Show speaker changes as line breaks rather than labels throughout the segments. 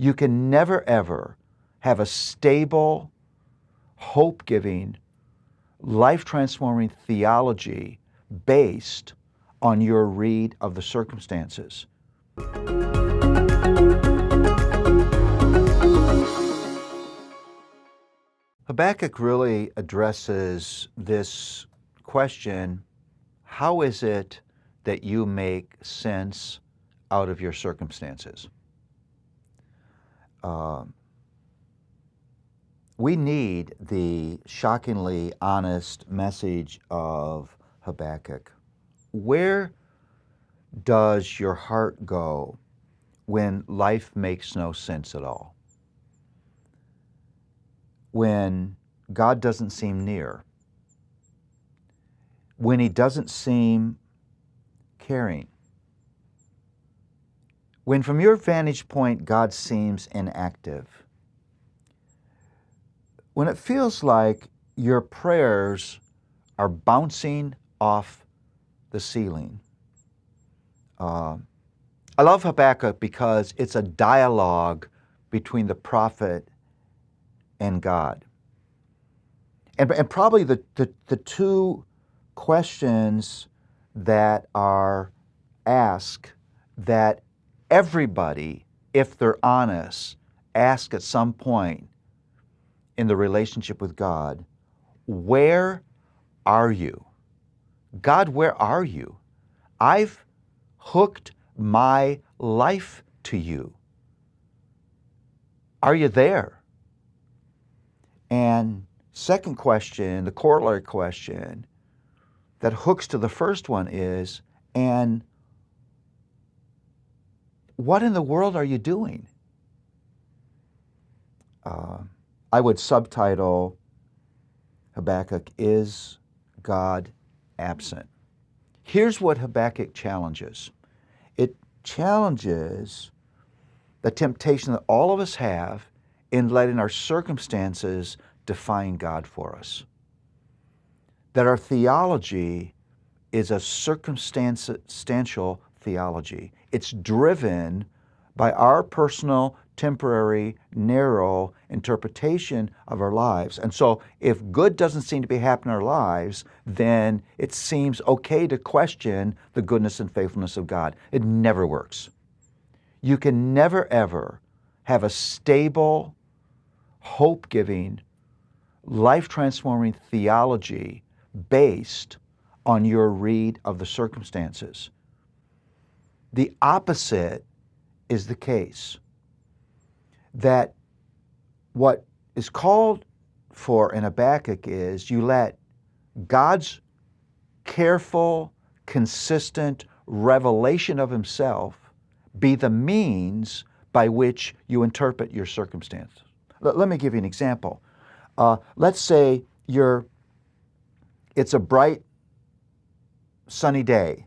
You can never, ever have a stable, hope-giving, life-transforming theology based on your read of the circumstances. Habakkuk really addresses this question: how is it that you make sense out of your circumstances? We need the shockingly honest message of Habakkuk. Where does your heart go when life makes no sense at all? When God doesn't seem near? When He doesn't seem caring? When from your vantage point God seems inactive? When it feels like your prayers are bouncing off the ceiling? I love Habakkuk because it's a dialogue between the prophet and God. And probably the two questions that are asked that everybody, if they're honest, ask at some point in the relationship with God: where are you? God, where are you? I've hooked my life to you. Are you there? And second question, the corollary question that hooks to the first one is, and what in the world are you doing? I would subtitle Habakkuk, Is God Absent? Here's what Habakkuk challenges. It challenges the temptation that all of us have in letting our circumstances define God for us. That our theology is a circumstantial theology. It's driven by our personal, temporary, narrow interpretation of our lives. And so if good doesn't seem to be happening in our lives, then it seems okay to question the goodness and faithfulness of God. It never works. You can never, ever have a stable, hope-giving, life-transforming theology based on your read of the circumstances. The opposite is the case. That what is called for in Habakkuk is you let God's careful, consistent revelation of Himself be the means by which you interpret your circumstance. Let me give you an example. Let's say it's a bright, sunny day,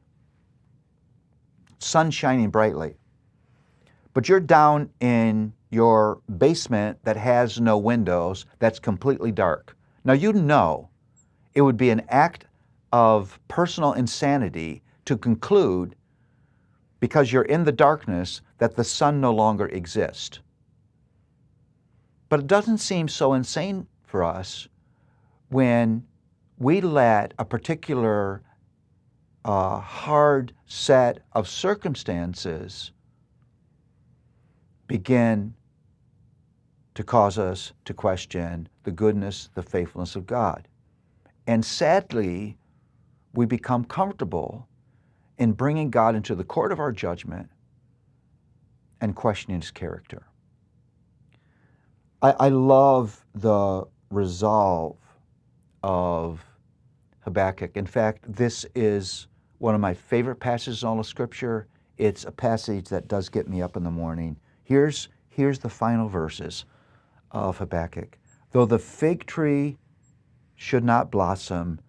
sun shining brightly, but you're down in your basement that has no windows, that's completely dark. Now you know it would be an act of personal insanity to conclude, because you're in the darkness, that the sun no longer exists. But it doesn't seem so insane for us when we let a particular hard set of circumstances begin to cause us to question the goodness, the faithfulness of God. And sadly, we become comfortable in bringing God into the court of our judgment and questioning His character. I love the resolve of Habakkuk. In fact, this is one of my favorite passages in all of Scripture. It's a passage that does get me up in the morning. Here's the final verses of Habakkuk. Though the fig tree should not blossom,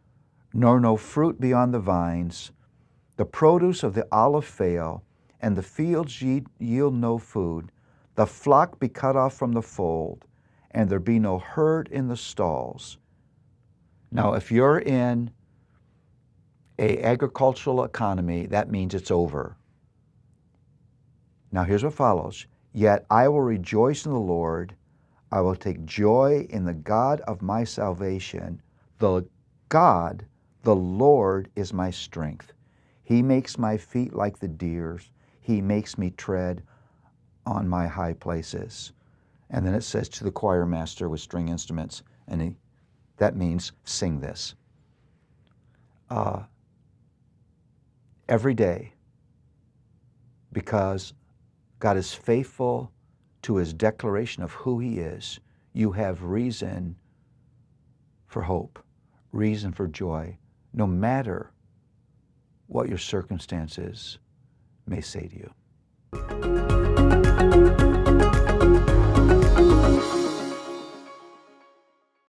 nor no fruit be on the vines, the produce of the olive fail, and the fields yield no food, the flock be cut off from the fold, and there be no herd in the stalls. Now, if you're in an agricultural economy, that means it's over. Now, here's what follows. Yet I will rejoice in the Lord. I will take joy in the God of my salvation. The God, the Lord, is my strength. He makes my feet like the deer's. He makes me tread on my high places. And then it says to the choir master with string instruments, and that means sing this. Every day, because God is faithful to his declaration of who he is, you have reason for hope, reason for joy, no matter what your circumstances may say to you.